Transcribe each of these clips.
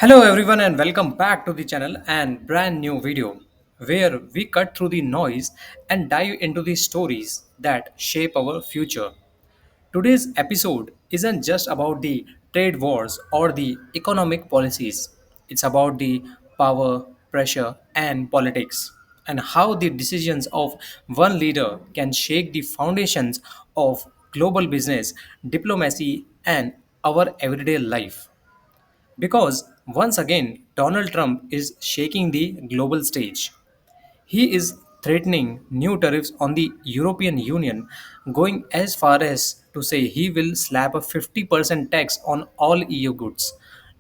Hello everyone and welcome back to the channel and brand new video where we cut through the noise and dive into the stories that shape our future. Today's episode isn't just about the trade wars or the economic policies. It's about the power, pressure and politics and how the decisions of one leader can shake the foundations of global business, diplomacy and our everyday life. Because once again, Donald Trump is shaking the global stage. He is threatening new tariffs on the European Union, going as far as to say he will slap a 50% tax on all EU goods.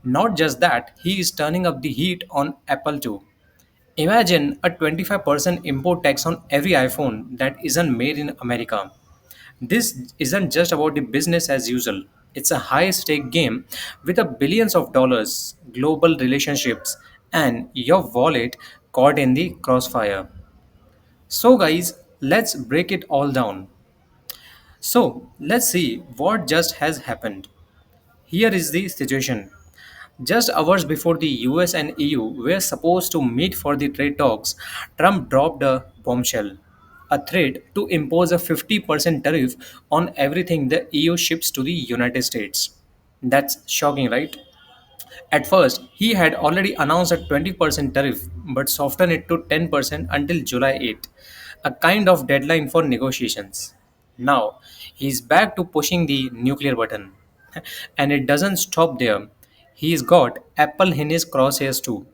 Not just that, he is turning up the heat on Apple too. Imagine a 25% import tax on every iPhone that isn't made in America. This isn't just about the business as usual. It's a high stake game with a billions of dollars, global relationships, and your wallet caught in the crossfire. So, guys, let's break it all down. So, let's see what just has happened. Here is the situation. Just hours before the US and EU were supposed to meet for the trade talks, Trump dropped a bombshell, a threat to impose a 50% tariff on everything the EU ships to the United States. That's shocking, right? At first, he had already announced a 20% tariff but softened it to 10% until July 8, a kind of deadline for negotiations. Now, he's back to pushing the nuclear button. And it doesn't stop there. He's got Apple in his crosshairs too,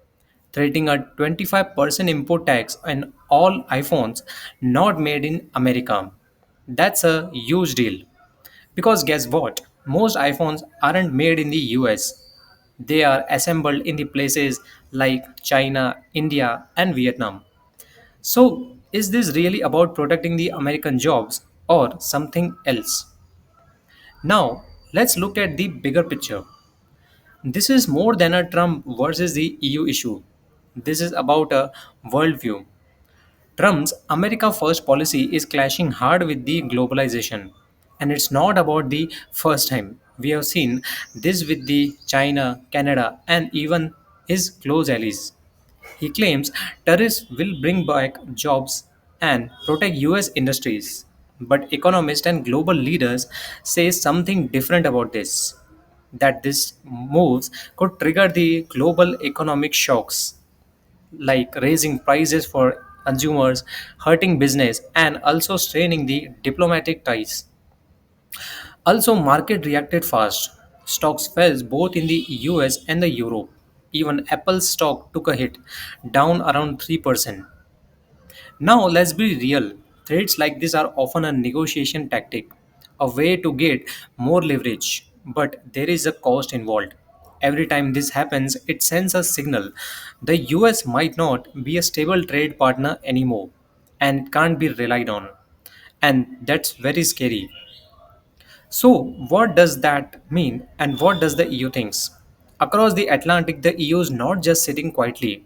threatening a 25% import tax on all iPhones not made in America. That's a huge deal. Because guess what? Most iPhones aren't made in the US. They are assembled in the places like China, India, and Vietnam. So, is this really about protecting the American jobs or something else? Now, let's look at the bigger picture. This is more than a Trump versus the EU issue. This is about a worldview. Trump's America First policy is clashing hard with the globalization. And it's not about the first time. We have seen this with the China, Canada, and even his close allies. He claims tariffs will bring back jobs and protect US industries. But economists and global leaders say something different about this. That these moves could trigger the global economic shocks like raising prices for consumers, hurting business, and also straining the diplomatic ties. Also, market reacted fast. Stocks fell both in the US and the Europe. Even Apple's stock took a hit, down around 3%. Now, let's be real. Trades like this are often a negotiation tactic, a way to get more leverage, but there is a cost involved. Every time this happens, it sends a signal. The US might not be a stable trade partner anymore, and it can't be relied on. And that's very scary. So, what does that mean and what does the EU thinks? Across the Atlantic, the EU is not just sitting quietly.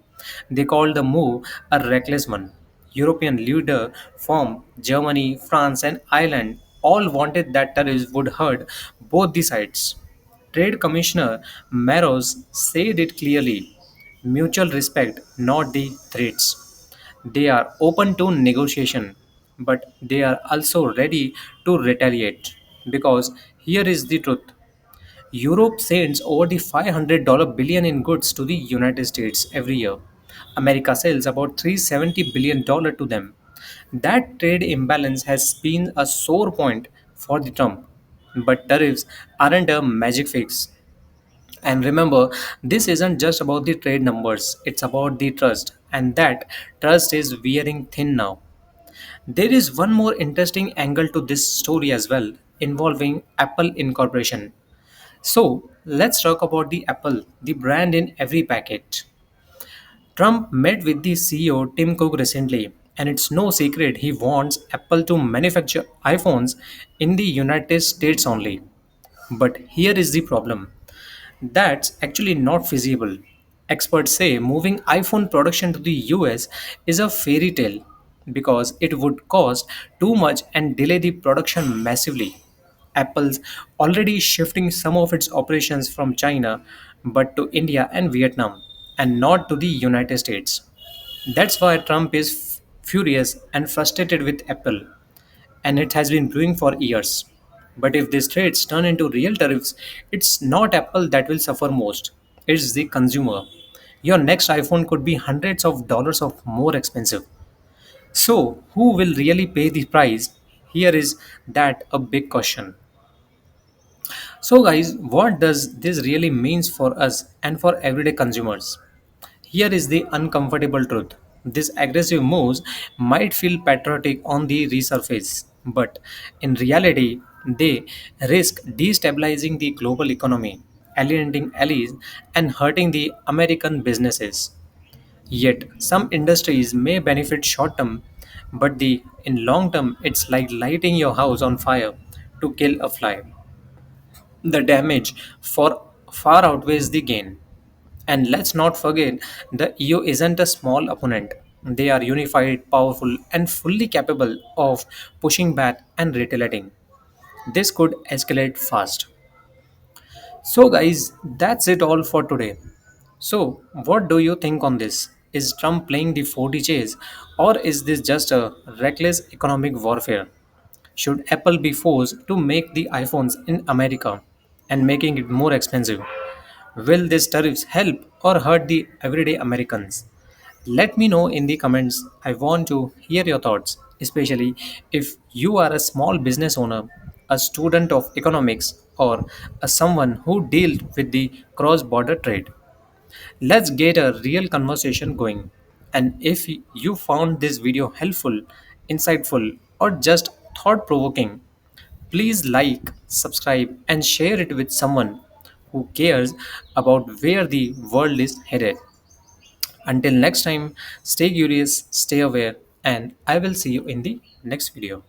They call the move a reckless one. European leader from Germany, France, and Ireland all wanted that tariffs would hurt both the sides. Trade Commissioner Maros said it clearly mutual respect, not the threats. They are open to negotiation, but they are also ready to retaliate. Because here is the truth. Europe sends over the $500 billion in goods to the United States every year. America sells about $370 billion to them. That trade imbalance has been a sore point for the Trump. But tariffs aren't a magic fix. And remember, this isn't just about the trade numbers, it's about the trust. And that trust is wearing thin now. There is one more interesting angle to this story as well, involving Apple Incorporation. So, let's talk about the Apple, the brand in every packet. Trump met with the CEO Tim Cook recently, and it's no secret he wants Apple to manufacture iPhones in the United States only. But here is the problem. That's actually not feasible. Experts say moving iPhone production to the US is a fairy tale because it would cost too much and delay the production massively. Apple's already shifting some of its operations from China but to India and Vietnam, and not to the United States. That's why Trump is furious and frustrated with Apple, and it has been brewing for years. But if these trades turn into real tariffs, it's not Apple that will suffer most, it's the consumer. Your next iPhone could be hundreds of dollars of more expensive. So, who will really pay the price? Here is that a big question. So, guys, what does this really means for us and for everyday consumers? Here is the uncomfortable truth. These aggressive moves might feel patriotic on the resurface, but in reality, they risk destabilizing the global economy, alienating allies, and hurting the American businesses. Yet, some industries may benefit short term, but in long term, it's like lighting your house on fire to kill a fly. The damage for far outweighs the gain. And let's not forget, the EU isn't a small opponent. They are unified, powerful, and fully capable of pushing back and retaliating. This could escalate fast. So, guys, that's it all for today. So, what do you think on this? Is Trump playing the 40 chase, or is this just a reckless economic warfare? Should Apple be forced to make the iPhones in America and making it more expensive? Will these tariffs help or hurt the everyday Americans? Let me know in the comments. I want to hear your thoughts, especially if you are a small business owner, a student of economics, or a someone who deals with the cross border trade. Let's get a real conversation going. And if you found this video helpful, insightful, or just thought provoking, please like, subscribe, and share it with someone who cares about where the world is headed. Until next time, stay curious, stay aware, and I will see you in the next video.